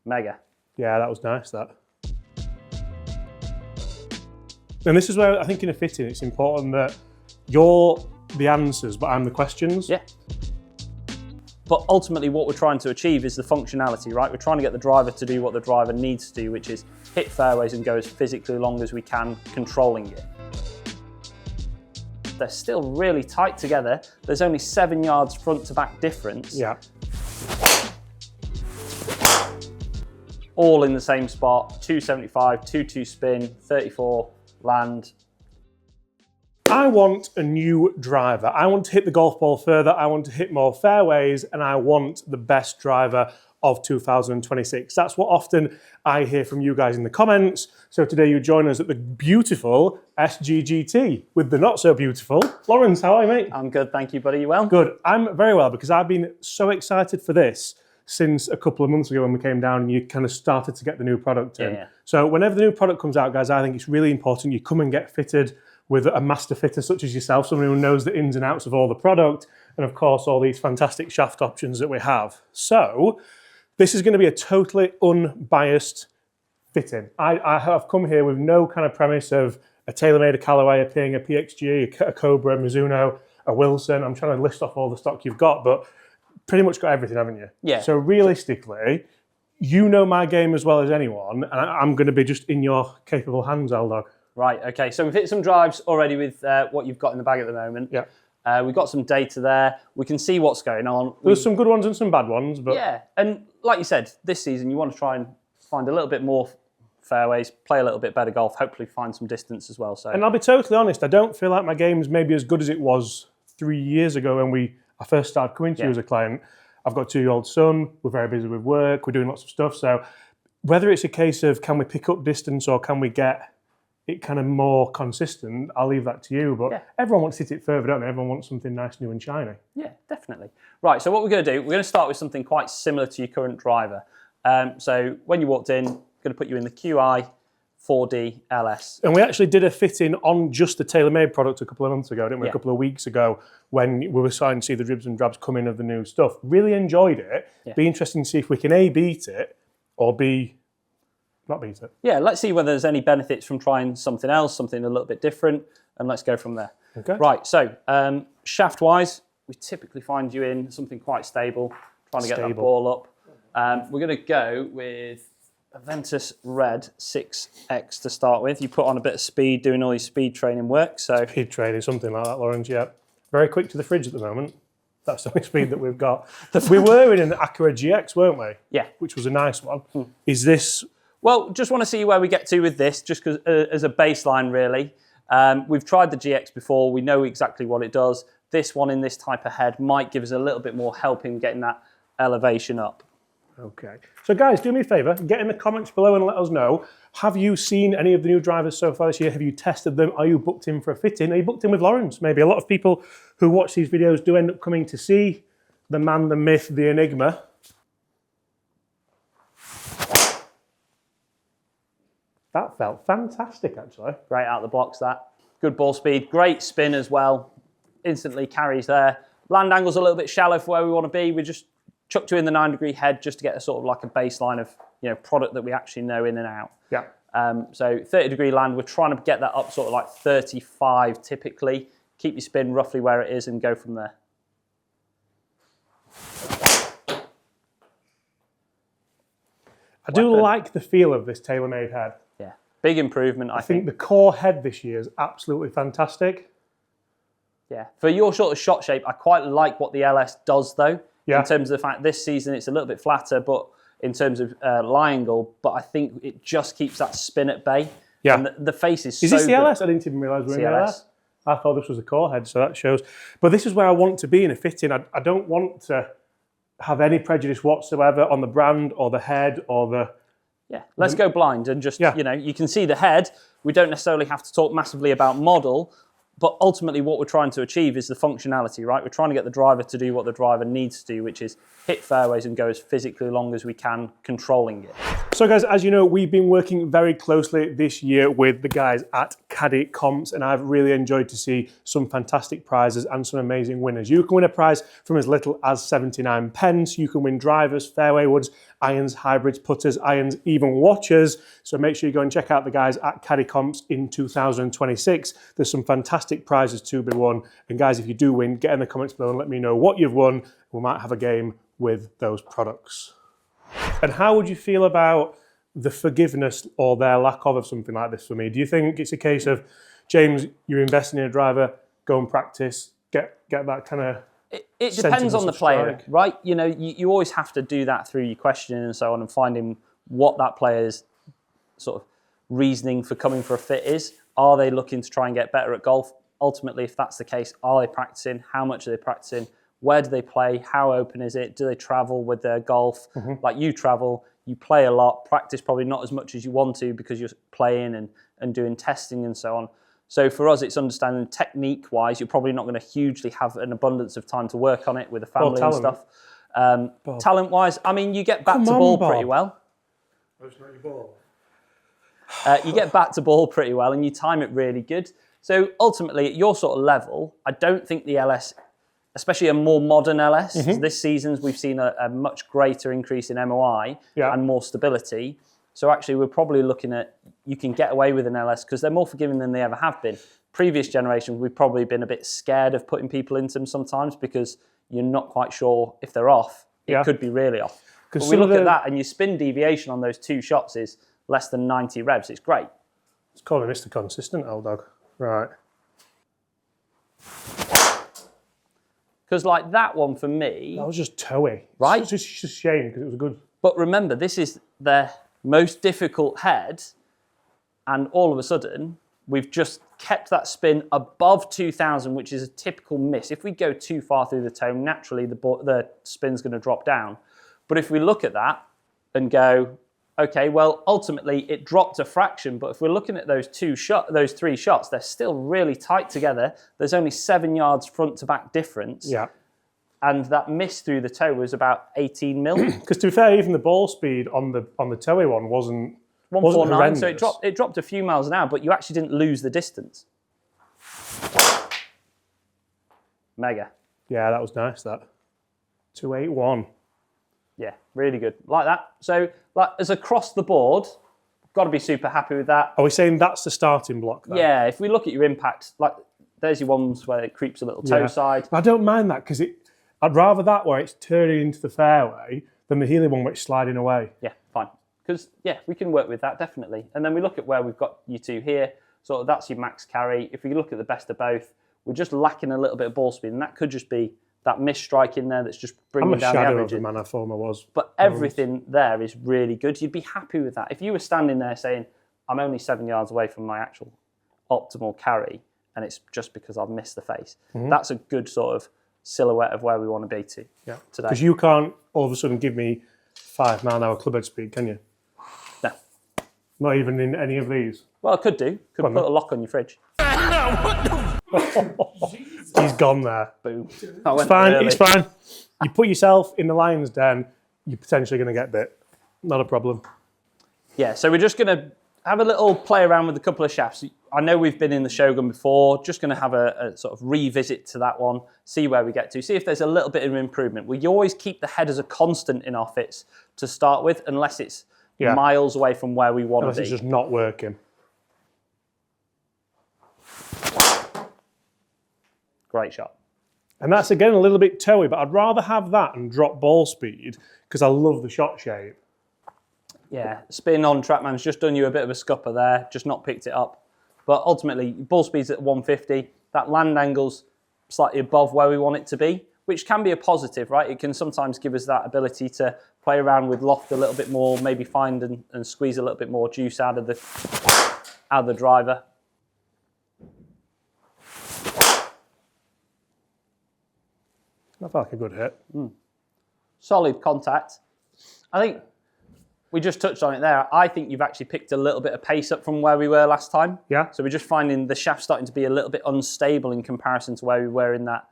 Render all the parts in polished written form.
Mega. Yeah, that was nice, that. And this is where I think in a fitting, it's important that you're the answers, but I'm the questions. Yeah. But ultimately what we're trying to achieve is the functionality, right? We're trying to get the driver to do what the driver needs to do, which is hit fairways and go as physically long as we can, controlling it. They're still really tight together. There's only 7 yards front to back difference. Yeah. All in the same spot, 275, 2-2 spin, 34 land. I want a new driver. I want to hit the golf ball further. I want to hit more fairways, and I want the best driver of 2026. That's what often I hear from you guys in the comments. So today you join us at the beautiful SGGT with the not so beautiful Lawrence. How are you, mate? I'm good, thank you, buddy. You well? Good. I'm very well because I've been so excited for this since a couple of months ago when we came down and you kind of started to get the new product in. Yeah. So whenever the new product comes out, guys, I think it's really important you come and get fitted with a master fitter such as yourself, someone who knows the ins and outs of all the product, and of course all these fantastic shaft options that we have. So this is going to be a totally unbiased fitting. I have come here with no kind of premise of a TaylorMade, a Callaway, a Ping, a PXG, a Cobra, a Mizuno, a Wilson. I'm trying to list off all the stock you've got, but pretty much got everything, haven't you? Yeah. So realistically, you know my game as well as anyone, and I'm going to be just in your capable hands, L-Dog. Right, okay, so we've hit some drives already with what you've got in the bag at the moment. Yeah. We've got some data there. We can see what's going on. There's some good ones and some bad ones, but yeah, and like you said, this season you want to try and find a little bit more fairways, play a little bit better golf, hopefully find some distance as well. So, and I'll be totally honest, I don't feel like my game's maybe as good as it was 3 years ago when I first started coming to you as a client. I've got a 2-year-old son, we're very busy with work, we're doing lots of stuff. So whether it's a case of can we pick up distance or can we get it kind of more consistent, I'll leave that to you. But everyone wants to hit it further, don't they? Everyone wants something nice, new and shiny. Yeah, definitely. Right, so what we're going to do, we're going to start with something quite similar to your current driver. So when you walked in, going to put you in the QI 4D LS. And we actually did a fitting on just the TaylorMade product a couple of months ago, didn't we? Yeah. A couple of weeks ago when we were starting to see the dribs and drabs come in of the new stuff. Really enjoyed it. Yeah. Be interesting to see if we can A, beat it, or B, not beat it. Yeah, let's see whether there's any benefits from trying something else, something a little bit different, and let's go from there. Okay. Right, so shaft-wise, we typically find you in something quite stable, trying to get that ball up. We're going to go with Aventus Red 6X to start with. You put on a bit of speed, doing all your speed training work. So Speed training, something like that, Lawrence, yeah. Very quick to the fridge at the moment. That's the only speed that we've got. We were in an Acura GX, weren't we? Yeah. Which was a nice one. Is this... Well, just want to see where we get to with this, just cause, as a baseline, really. We've tried the GX before. We know exactly what it does. This one in this type of head might give us a little bit more help in getting that elevation up. Okay. So guys, do me a favour, get in the comments below and let us know. Have you seen any of the new drivers so far this year? Have you tested them? Are you booked in for a fitting? Are you booked in with Lawrence? Maybe a lot of people who watch these videos do end up coming to see the man, the myth, the enigma. That felt fantastic, actually. Great out of the blocks, that. Good ball speed, great spin as well. Instantly carries there. Land angle's a little bit shallow for where we want to be. We just chucked you in the 9-degree head just to get a sort of like a baseline of product that we actually know in and out. Yeah. So 30-degree land, we're trying to get that up sort of like 35 typically. Keep your spin roughly where it is and go from there. I do like the feel of this TaylorMade head. Yeah, big improvement, I think. The core head this year is absolutely fantastic. Yeah, for your sort of shot shape, I quite like what the LS does though. Yeah. In terms of the fact this season it's a little bit flatter, but in terms of lie angle, but I think it just keeps that spin at bay. Yeah. And the face is Is so this the good. LS? I didn't even realise we were in the LS. I thought this was the core head, so that shows. But this is where I want to be in a fitting. I don't want to have any prejudice whatsoever on the brand or the head or the... Yeah, let's go blind and just, you can see the head. We don't necessarily have to talk massively about model, But ultimately what we're trying to achieve is the functionality, right? We're trying to get the driver to do what the driver needs to do, which is hit fairways and go as physically long as we can, controlling it. So guys, as you know, we've been working very closely this year with the guys at Caddy Comps, and I've really enjoyed to see some fantastic prizes and some amazing winners. You can win a prize from as little as 79 pence. You can win drivers, fairway woods, irons, hybrids, putters, irons, even watches. So make sure you go and check out the guys at Caddy Comps in 2026. There's some fantastic prizes to be won. And guys, if you do win, get in the comments below and let me know what you've won. We might have a game with those products. And how would you feel about the forgiveness or their lack of something like this for me? Do you think it's a case of, James, you're investing in a driver, go and practice, get that kind of... It depends on the player, right? You know, you always have to do that through your questioning and so on and finding what that player's sort of reasoning for coming for a fit is. Are they looking to try and get better at golf? Ultimately, if that's the case, are they practicing? How much are they practicing? Where do they play? How open is it? Do they travel with their golf? Like you travel, you play a lot, practice probably not as much as you want to because you're playing and doing testing and so on. So for us, it's understanding technique-wise, you're probably not going to hugely have an abundance of time to work on it with a family and stuff. Talent-wise, I mean, you get back to ball pretty well. That's not your ball. You get back to ball pretty well and you time it really good. So ultimately, at your sort of level, I don't think the LS, especially a more modern LS, this season we've seen a much greater increase in MOI and more stability. So actually we're probably looking at, you can get away with an LS because they're more forgiving than they ever have been. Previous generations, we've probably been a bit scared of putting people into them sometimes because you're not quite sure if they're off. It could be really off. But we look at that and your spin deviation on those two shots is less than 90 revs. It's great. It's calling Mr. Consistent, old dog. Right. Because like that one for me... That was just toey. Right? It's just a shame because it was good. But remember, this is their most difficult head and all of a sudden we've just kept that spin above 2000, which is a typical miss. If we go too far through the toe, naturally the spin's going to drop down. But if we look at that and go, okay, well, ultimately it dropped a fraction, but if we're looking at those three shots, they're still really tight together. There's only 7 yards front to back difference. Yeah. And that miss through the toe was about 18 mil. Because to be fair, even the ball speed on the toey one wasn't 149, so it dropped a few miles an hour, but you actually didn't lose the distance. Mega. Yeah, that was nice, that. 281. Yeah, really good. Like that. So, like as across the board, got to be super happy with that. Are we saying that's the starting block then? Yeah, if we look at your impact, like there's your ones where it creeps a little toe side. I don't mind that because I'd rather that where it's turning into the fairway than the Healy one where it's sliding away. Yeah, fine. Because, yeah, we can work with that, definitely. And then we look at where we've got you two here. So that's your max carry. If we look at the best of both, we're just lacking a little bit of ball speed. And that could just be that missed strike in there that's just bringing down the average. I'm a shadow of the man I former was. But everything there is really good. You'd be happy with that. If you were standing there saying, I'm only 7 yards away from my actual optimal carry, and it's just because I've missed the face, that's a good sort of silhouette of where we want to be today. Because you can't all of a sudden give me 5 mile an hour club head speed, can you? No. Not even in any of these? Well, I could do. Could put a lock on your fridge. He's gone there. Boom. It's fine, it's fine. You put yourself in the lion's den, you're potentially going to get bit. Not a problem. Yeah, so we're just going to have a little play around with a couple of shafts. I know we've been in the Shogun before, just going to have a sort of revisit to that one, see where we get to, see if there's a little bit of improvement. We always keep the head as a constant in our fits to start with, unless it's miles away from where we want to be. Unless it's just not working. Great shot. And that's, again, a little bit toey, but I'd rather have that and drop ball speed because I love the shot shape. Yeah, spin on Trackman's just done you a bit of a scupper there, just not picked it up. But ultimately, ball speed's at 150. That land angle's slightly above where we want it to be, which can be a positive, right? It can sometimes give us that ability to play around with loft a little bit more, maybe find and squeeze a little bit more juice out of the driver. That felt like a good hit. Solid contact. I think we just touched on it there. I think you've actually picked a little bit of pace up from where we were last time. Yeah. So we're just finding the shaft starting to be a little bit unstable in comparison to where we were in that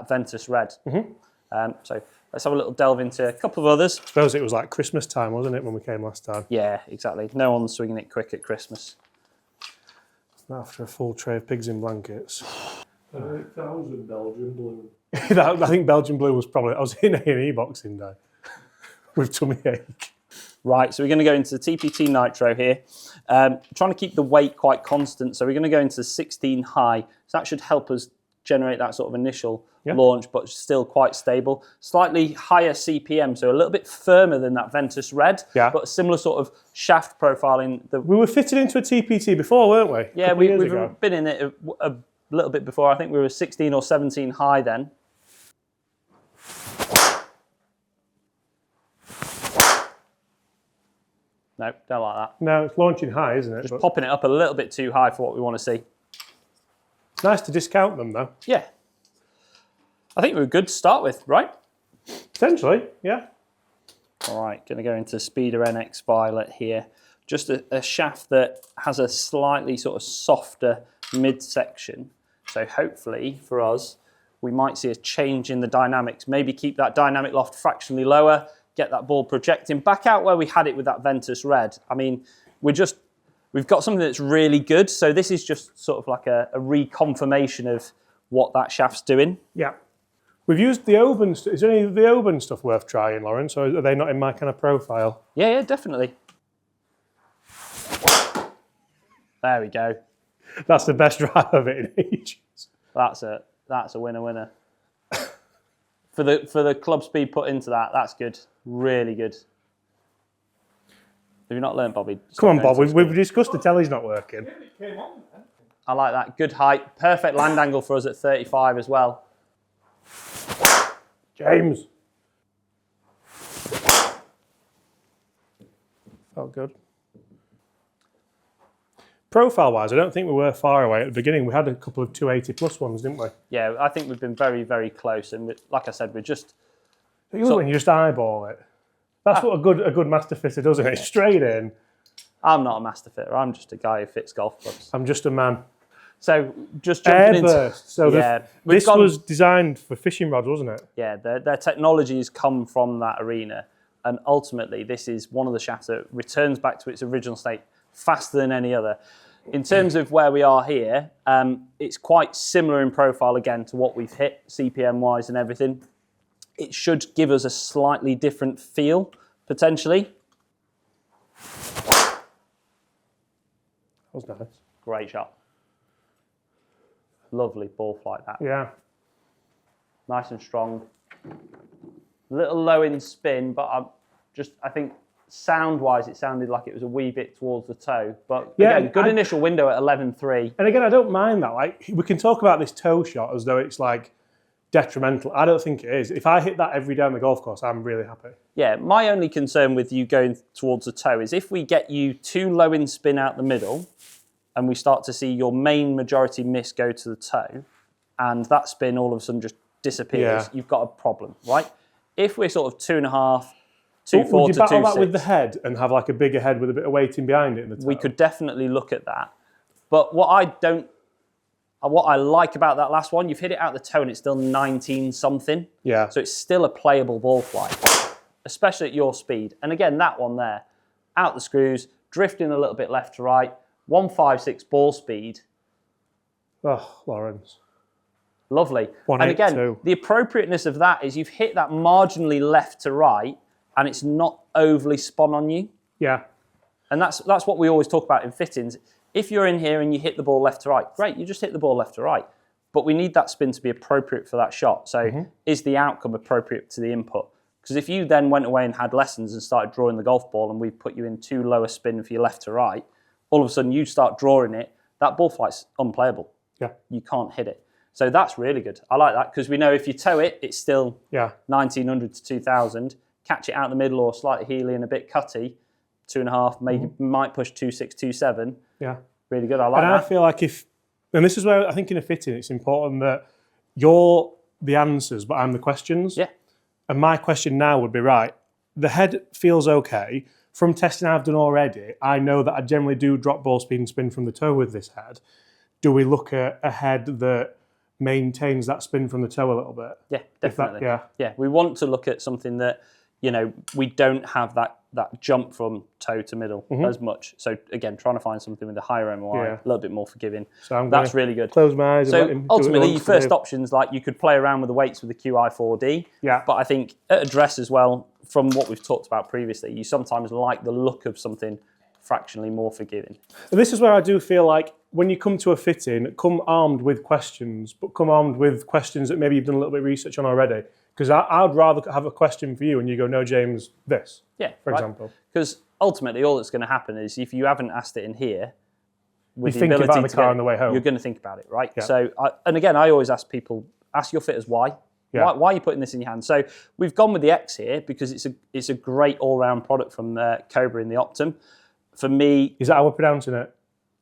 Ventus Red. So let's have a little delve into a couple of others. I suppose it was like Christmas time, wasn't it, when we came last time? Yeah, exactly. No one's swinging it quick at Christmas. After a full tray of pigs in blankets. 8,000 Belgian blue. I think Belgian blue was probably, I was in A&E Boxing Day with tummy ache. Right, so we're going to go into the TPT Nitro here. Trying to keep the weight quite constant, so we're going to go into the 16 high. So that should help us generate that sort of initial launch, but still quite stable. Slightly higher CPM, so a little bit firmer than that Ventus Red, but a similar sort of shaft profile in the... We were fitted into a TPT before, weren't we? Yeah, we've been in it a little bit before. I think we were 16 or 17 high then. No, don't like that. No, it's launching high, isn't it? Just popping it up a little bit too high for what we want to see. It's nice to discount them, though. Yeah. I think we're good to start with, right? Potentially, yeah. All right, going to go into Speeder NX Violet here. Just a shaft that has a slightly sort of softer midsection. So hopefully, for us, we might see a change in the dynamics. Maybe keep that dynamic loft fractionally lower, get that ball projecting back out where we had it with that Ventus Red. I mean, we've got something that's really good. So this is just sort of like a reconfirmation of what that shaft's doing. Yeah. We've used the Oban. Is there any of the Oban stuff worth trying, Lawrence, or are they not in my kind of profile? Yeah, definitely. There we go. That's the best drive of it in ages. That's a winner. For the club speed put into that, that's good. Really good. Have you not learnt, Bobby? Come on, Bob. We've discussed the telly's not working. It came on then. I like that. Good height. Perfect land angle for us at 35 as well. James. Felt good. Profile-wise, I don't think we were far away at the beginning. We had a couple of 280 plus ones, didn't we? Yeah, I think we've been very, very close. And like I said, we're just... When you just eyeball it. That's what a good master fitter does, isn't it? Straight in. I'm not a master fitter. I'm just a guy who fits golf clubs. I'm just a man. So just jumping Airburst. So yeah, this was designed for fishing rods, wasn't it? Yeah, their technology has come from that arena. And ultimately, this is one of the shafts that returns back to its original state faster than any other. In terms of where we are here, it's quite similar in profile again to what we've hit, CPM-wise and everything. It should give us a slightly different feel, potentially. That was nice. Great shot. Lovely ball flight, that. Yeah. Nice and strong. A little low in spin, but I think sound-wise, it sounded like it was a wee bit towards the toe. But yeah, again, good initial window at 11.3. And again, I don't mind that. Like, we can talk about this toe shot as though it's like detrimental. I don't think it is. If I hit that every day on the golf course, I'm really happy. Yeah, my only concern with you going towards the toe is if we get you too low in spin out the middle and we start to see your main majority miss go to the toe and that spin all of a sudden just disappears, you've got a problem, right? If we're sort of 2.5, 2.4 to 2.6. Would you battle that with the head and have like a bigger head with a bit of weighting behind it in the toe? We could definitely look at that. But what I like about that last one, you've hit it out the toe and it's still 19 something. Yeah. So it's still a playable ball flight, especially at your speed. And again, that one there, out the screws, drifting a little bit left to right, 156 ball speed. Oh, Lawrence. Lovely. And again, the appropriateness of that is you've hit that marginally left to right and it's not overly spun on you. Yeah. And that's what we always talk about in fittings. If you're in here and you hit the ball left to right, great, you just hit the ball left to right. But we need that spin to be appropriate for that shot. So is the outcome appropriate to the input? Because if you then went away and had lessons and started drawing the golf ball and we put you in too low a spin for your left to right, all of a sudden you start drawing it, that ball flight's unplayable. Yeah. You can't hit it. So that's really good. I like that because we know if you toe it, it's still 1900 to 2000. Catch it out the middle or slightly heely and a bit cutty, 2.5, maybe might push 2.6, 2.7. Yeah. Really good. I like that. And I feel like and this is where I think in a fitting, it's important that you're the answers, but I'm the questions. Yeah. And my question now would be, right, the head feels okay, from testing I've done already, I know that I generally do drop ball speed and spin from the toe with this head. Do we look at a head that maintains that spin from the toe a little bit? Yeah, definitely. Yeah. Yeah, we want to look at something that, you know, we don't have that jump from toe to middle as much. So again, trying to find something with a higher MOI, a little bit more forgiving. So that's really good. Close my eyes. So ultimately, your first options, like you could play around with the weights with the QI4D. Yeah. But I think at address as well, from what we've talked about previously, you sometimes like the look of something fractionally more forgiving. And this is where I do feel like when you come to a fitting, come armed with questions, but come armed with questions that maybe you've done a little bit of research on already. Because I'd rather have a question for you and you go, no, James, this, for example. Because ultimately, all that's going to happen is if you haven't asked it in here, with you the think ability about the car on the way home. you're going to think about it, right? Yeah. So, and again, I always ask people, ask your fitters why. Yeah. Why are you putting this in your hand? So we've gone with the X here because it's a great all-round product from Cobra in the Optum. For me... Is that how we're pronouncing it?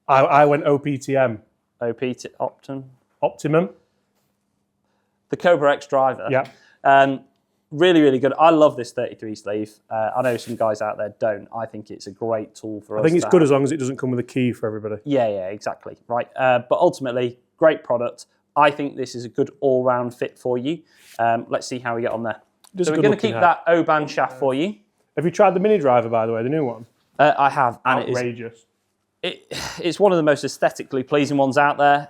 I went OPTM. Optum? Optimum? The Cobra X driver. Yeah. Really, really good. I love this 33 sleeve. I know some guys out there don't. I think it's a great tool for us. I think it's good as long as it doesn't come with a key for everybody. Yeah, exactly. Right. But ultimately, great product. I think this is a good all-round fit for you. Let's see how we get on there. So we're going to keep that O-band shaft for you. Have you tried the mini driver, by the way, the new one? I have. And outrageous. It's one of the most aesthetically pleasing ones out there.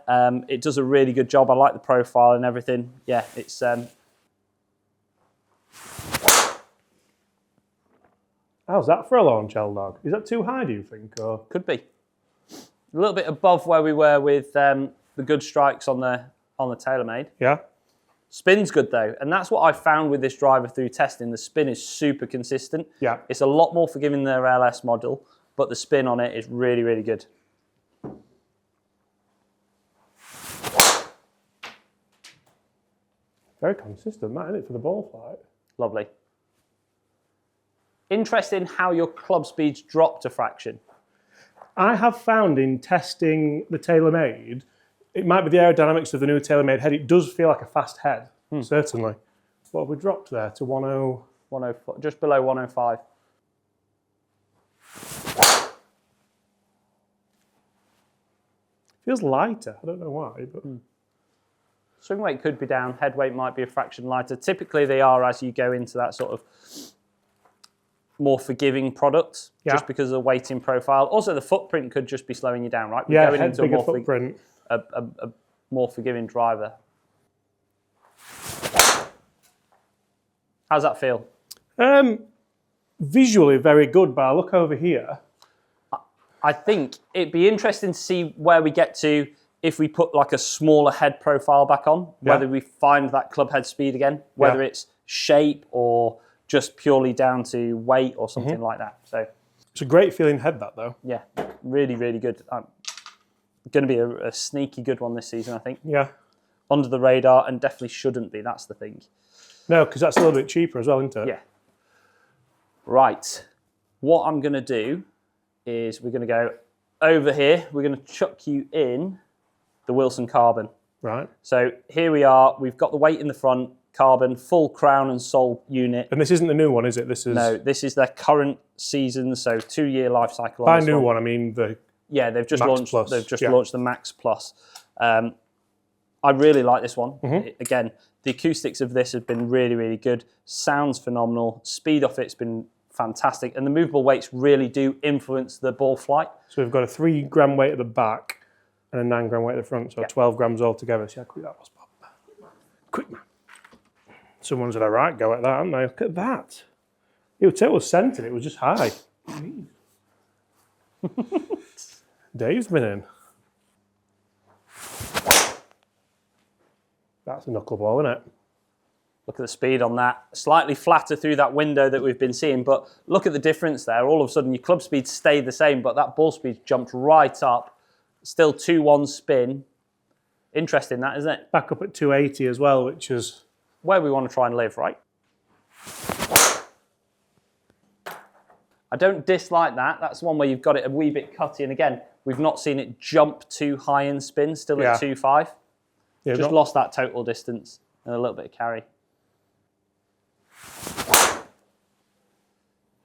It does a really good job. I like the profile and everything. Yeah, it's... How's that for a launch, L-Dog? Is that too high, do you think? Or? Could be. A little bit above where we were with the good strikes on the TaylorMade. Yeah. Spin's good though, and that's what I found with this driver through testing. The spin is super consistent. Yeah. It's a lot more forgiving than their LS model, but the spin on it is really, really good. Very consistent, that, isn't it, for the ball flight? Lovely. Interesting how your club speeds drop to fraction. I have found in testing the TaylorMade, it might be the aerodynamics of the new TaylorMade head, it does feel like a fast head, certainly. What have we dropped there to 104, just below 105. Feels lighter, I don't know why. But Swing weight could be down, head weight might be a fraction lighter. Typically they are as you go into that sort of more forgiving product, just because of the weighting profile. Also, the footprint could just be slowing you down, right? We're going into a more footprint. A more forgiving driver. How's that feel? Visually very good, but I look over here. I think it'd be interesting to see where we get to if we put like a smaller head profile back on, whether we find that club head speed again, whether it's shape or just purely down to weight or something like that. So it's a great feeling head, that though. Yeah, really, really good. Going to be a sneaky good one this season, I think. Yeah. Under the radar, and definitely shouldn't be. That's the thing. No, because that's a little bit cheaper as well, isn't it? Yeah. Right. What I'm going to do is we're going to go over here. We're going to chuck you in the Wilson Carbon. Right. So here we are. We've got the weight in the front, carbon, full crown and sole unit. And this isn't the new one, is it? This is... No, this is their current season, so 2-year life cycle. By new one, I mean the... Yeah, they've just Max launched. Plus. They've just launched the Max Plus. I really like this one. Again, the acoustics of this have been really, really good. Sounds phenomenal. Speed off it's been fantastic, and the movable weights really do influence the ball flight. So we've got a 3 gram weight at the back and a 9 gram weight at the front, so 12 grams altogether. See how quick that was, Bob? Quick, man. Someone's had a right go at that, haven't they? Look at that. It was centered. It was just high. Dave's been in. That's a knuckleball, isn't it? Look at the speed on that. Slightly flatter through that window that we've been seeing, but look at the difference there. All of a sudden, your club speed stayed the same, but that ball speed jumped right up. Still 2-1 spin. Interesting that, isn't it? Back up at 280 as well, which is... where we want to try and live, right? I don't dislike that. That's one where you've got it a wee bit cutty, and again, we've not seen it jump too high in spin, still at 2.5. Yeah, just lost that total distance and a little bit of carry.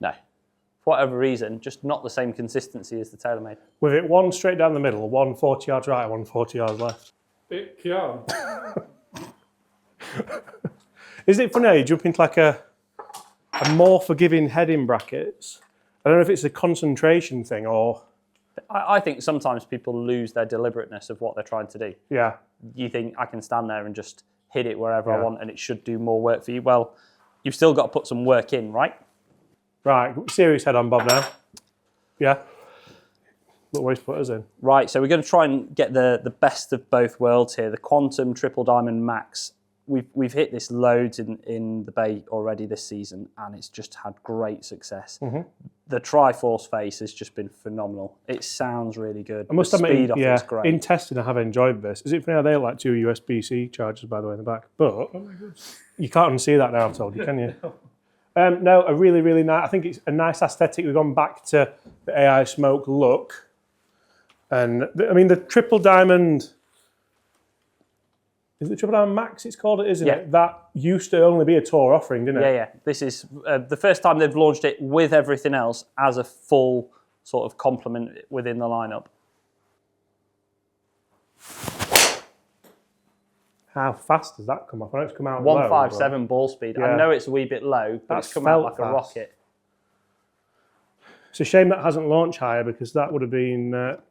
No, for whatever reason, just not the same consistency as the TaylorMade. With it one straight down the middle, one 40 yards right, one 40 yards left. It can. Isn't it funny how you jump into like a more forgiving head in brackets? I don't know if it's a concentration thing or... I think sometimes people lose their deliberateness of what they're trying to do. Yeah. You think, I can stand there and just hit it wherever I want and it should do more work for you. Well, you've still got to put some work in, right? Right, serious head on Bob now. Yeah. Look where he's put us in. Right, so we're going to try and get the best of both worlds here. The Quantum Triple Diamond Max. We've hit this loads in the bay already this season, and it's just had great success. The Triforce face has just been phenomenal. It sounds really good. I must the admit, speed off it's great. in testing I have enjoyed this. Is it funny how they like 2 USB-C chargers, by the way, in the back? But you can't unsee that now, I've told you, can you? No, a really, really nice, I think it's a nice aesthetic. We've gone back to the AI smoke look. And, I mean, the Triple Diamond... Is it Triple Diamond Max it's called, isn't it? That used to only be a tour offering, didn't it? Yeah. This is the first time they've launched it with everything else as a full sort of complement within the lineup. How fast does that come off? I know it's come out 157 low, ball speed. Yeah. I know it's a wee bit low, but That's it's come out felt like a fast. rocket. It's a shame that hasn't launched higher because that would have been up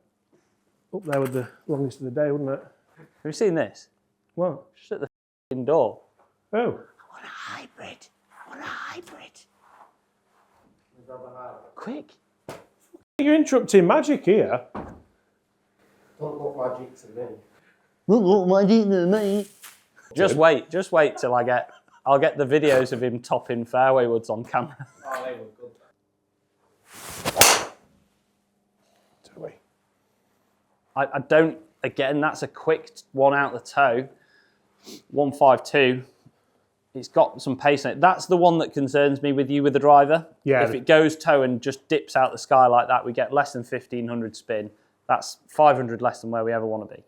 there with the longest of the day, wouldn't it? Have you seen this? What? Just at the f***ing door. Oh. I want a hybrid. Quick. You're interrupting magic here. Don't look magic to me. Just wait till I'll get the videos of him topping fairway woods on camera. Oh, they were good. I don't, again, that's a quick one out the toe. 152. It's got some pace in it. That's the one that concerns me with the driver. Yeah. If it goes toe and just dips out the sky like that, we get less than 1,500 spin. That's 500 less than where we ever want to be.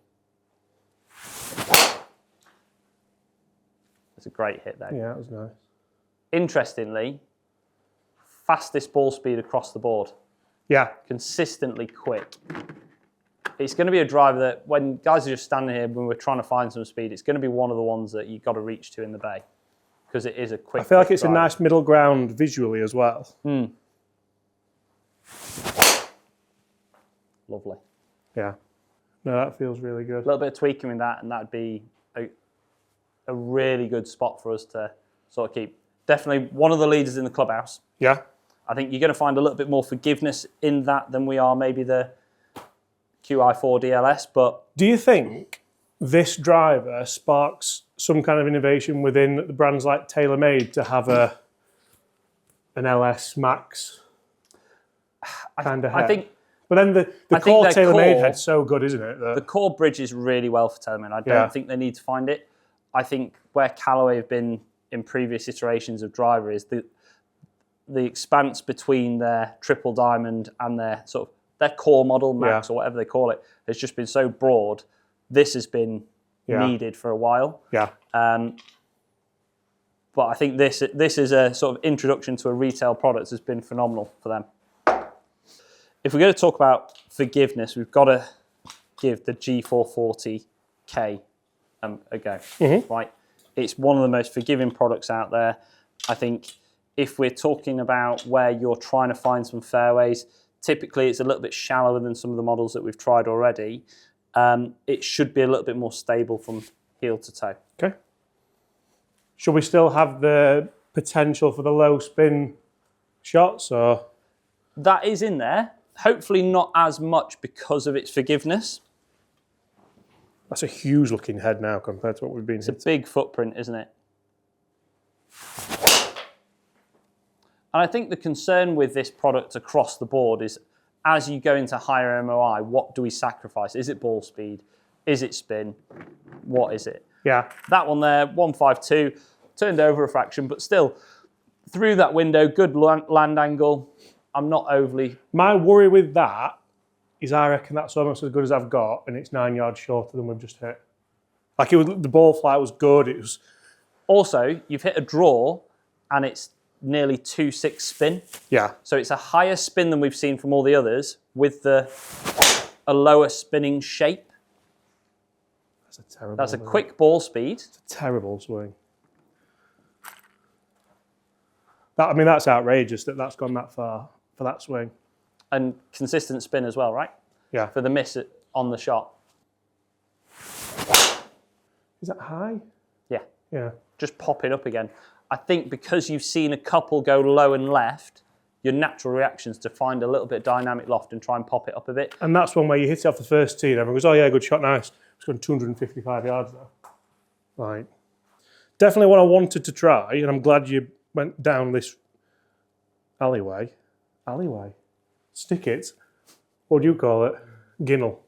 It's a great hit though. Yeah, that was nice. Interestingly, fastest ball speed across the board. Yeah. Consistently quick. It's going to be a driver that when guys are just standing here when we're trying to find some speed, it's going to be one of the ones that you've got to reach to in the bay because it is a quick. I feel like it's driver. a nice middle ground visually as well. Lovely. Yeah. No, that feels really good. A little bit of tweaking with that, and that'd be a really good spot for us to sort of keep. Definitely one of the leaders in the clubhouse. Yeah. I think you're going to find a little bit more forgiveness in that than we are maybe the QI4 DLS, but... Do you think this driver sparks some kind of innovation within the brands like TaylorMade to have an LS Max kind of head? I think... But then the core TaylorMade head's so good, isn't it? The core bridges really well for TaylorMade. I don't think they need to find it. I think where Callaway have been in previous iterations of driver is the expanse between their triple diamond and their sort of their core model, Max, or whatever they call it, has just been so broad. This has been needed for a while. Yeah. But I think this is a sort of introduction to a retail product has been phenomenal for them. If we're going to talk about forgiveness, we've got to give the G440K a go, right? It's one of the most forgiving products out there. I think if we're talking about where you're trying to find some fairways, typically it's a little bit shallower than some of the models that we've tried already. It should be a little bit more stable from heel to toe. Okay. Should we still have the potential for the low spin shots, or? That is in there. Hopefully not as much because of its forgiveness. That's a huge looking head now compared to what we've been It's a big footprint, isn't it? And I think the concern with this product across the board is as you go into higher MOI, what do we sacrifice? Is it ball speed? Is it spin? What is it? Yeah. That one there, 152, turned over a fraction, but still, through that window, good land angle. I'm not overly... My worry with that is I reckon that's almost as good as I've got, and it's 9 yards shorter than we've just hit. Like, the ball flight was good. It was... Also, you've hit a draw, and it's nearly 2.6 spin. Yeah. So it's a higher spin than we've seen from all the others with a lower spinning shape. That's a terrible. That's a quick ball speed. It's a terrible swing. I mean, that's outrageous that that's gone that far for that swing. And consistent spin as well, right? Yeah. For the miss on the shot. Is that high? Yeah. Yeah. Just pop it up again. I think because you've seen a couple go low and left, your natural reaction is to find a little bit of dynamic loft and try and pop it up a bit. And that's one where you hit it off the first tee and everyone goes, oh yeah, good shot, nice. It's gone 255 yards though. Right. Definitely what I wanted to try, and I'm glad you went down this alleyway. Alleyway? Stick it. What do you call it? Ginnel.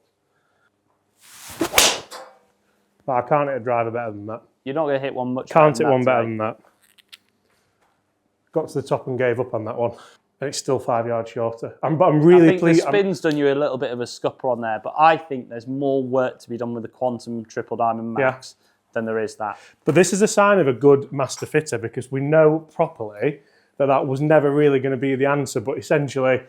But I can't hit a driver better than that. You're not going to hit one much Can't better hit one better today. than that. Got to the top and gave up on that one. And it's still 5 yards shorter. But I'm really I think pleased. the spin's done you a little bit of a scupper on there, but I think there's more work to be done with the Quantum Triple Diamond Max than there is that. But this is a sign of a good master fitter because we know properly that that was never really going to be the answer. But essentially,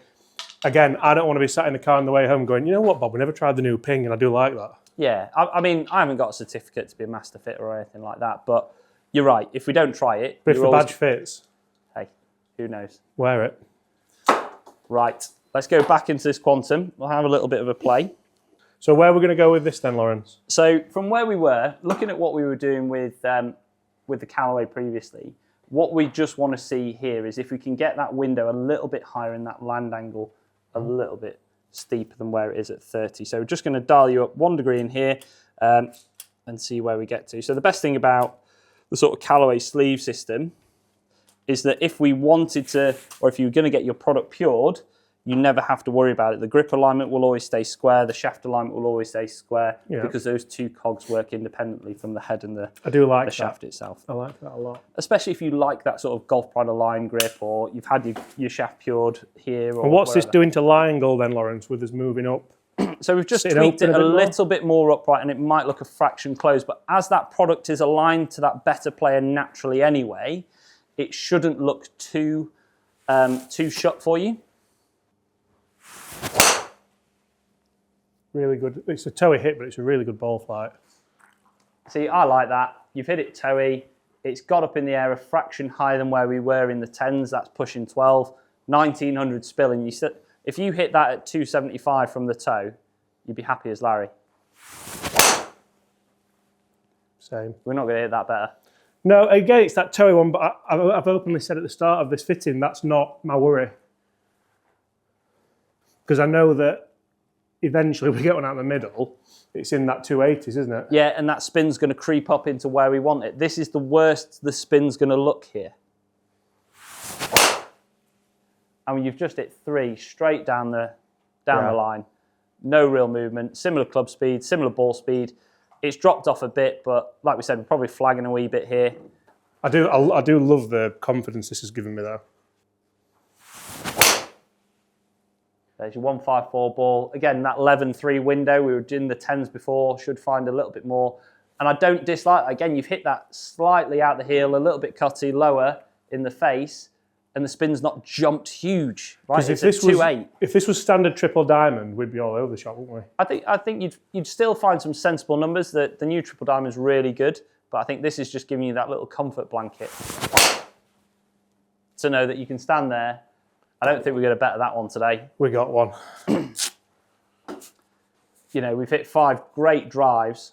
again, I don't want to be sat in the car on the way home going, you know what, Bob, we never tried the new Ping and I do like that. Yeah, I mean, I haven't got a certificate to be a master fitter or anything like that, but you're right. If we don't try it, But if the badge fits, hey, who knows? wear it. Right, let's go back into this Quantum. We'll have a little bit of a play. So where are we going to go with this then, Lawrence? So from where we were, looking at what we were doing with the Callaway previously, what we just want to see here is if we can get that window a little bit higher in that land angle, a little bit steeper than where it is at 30. So we're just going to dial you up 1 degree in here and see where we get to. So the best thing about the sort of Callaway sleeve system is that if we wanted to, or if you were going to get your product pured, you never have to worry about it. The grip alignment will always stay square, the shaft alignment will always stay square because those two cogs work independently from the head and the shaft itself. I like that a lot. Especially if you like that sort of golf Pride line grip, or you've had your shaft pured here. Or And what's wherever. this doing to lie angle then, Lawrence, with us moving up? So we've just Sitting tweaked it open a a bit more? little bit more upright, and it might look a fraction closed, but as that product is aligned to that better player naturally anyway, it shouldn't look too shut for you. Really good. It's a toey hit, but it's a really good ball flight. See, I like that. You've hit it toey. It's got up in the air a fraction higher than where we were in the 10s. That's pushing 12. 1900 spill, and if you hit that at 275 from the toe, you'd be happy as Larry. Same. We're not going to hit that better. No, again, it's that toey one, but I've openly said at the start of this fitting, that's not my worry. Because I know that eventually we get one out in the middle, it's in that 280s, isn't it? Yeah, and that spin's going to creep up into where we want it. This is the worst the spin's going to look here. I mean, you've just hit 3 straight down the line. No real movement, similar club speed, similar ball speed. It's dropped off a bit, but like we said, we're probably flagging a wee bit here. I do love the confidence this has given me though. There's your 154 ball. Again, that 11-3 window, we were in the 10s before, should find a little bit more. And I don't dislike, again, you've hit that slightly out the heel, a little bit cutty, lower in the face, and the spin's not jumped huge, right? It's at 2.8. If this was standard triple diamond, we'd be all over the shop, wouldn't we? I think you'd still find some sensible numbers. The new triple diamond's really good, but I think this is just giving you that little comfort blanket to know that you can stand there. I don't think we're going to better that one today. We got one. You know, we've hit 5 great drives,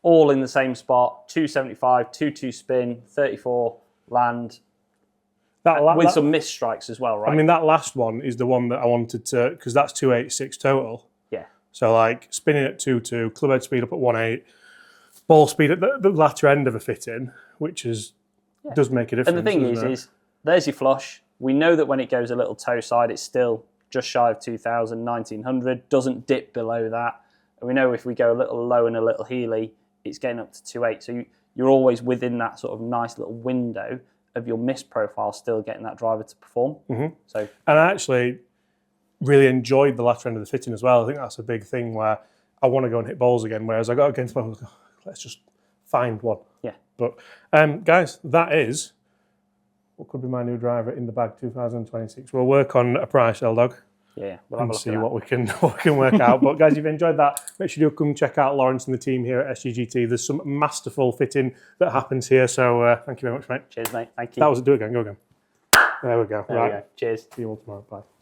all in the same spot, 275, 2-2 spin, 34 land, with some missed strikes as well, right? I mean, that last one is the one that I wanted to, because that's 286 total. Yeah. So like spinning at 2.2, club head speed up at 1.8, ball speed at the latter end of a fitting, which does make a difference. And the thing is there's your flush. We know that when it goes a little toe side, it's still just shy of 2,000, 1,900, doesn't dip below that. And we know if we go a little low and a little heely, it's getting up to 2.8. So you're always within that sort of nice little window of your miss profile, still getting that driver to perform. Mm-hmm. So, and I actually really enjoyed the latter end of the fitting as well. I think that's a big thing where I want to go and hit balls again, whereas I got against my, let's just find one. Yeah. But guys, that is what could be my new driver in the bag 2026. We'll work on a price, L-Dog. Yeah, we'll have a And look see at that. what we can work out. But guys, if you've enjoyed that, make sure you come check out Lawrence and the team here at SGGT. There's some masterful fitting that happens here. So thank you very much, mate. Cheers, mate. Thank you. That was it. Do it again. Go again. There we go. There we go. Cheers. See you all tomorrow. Bye.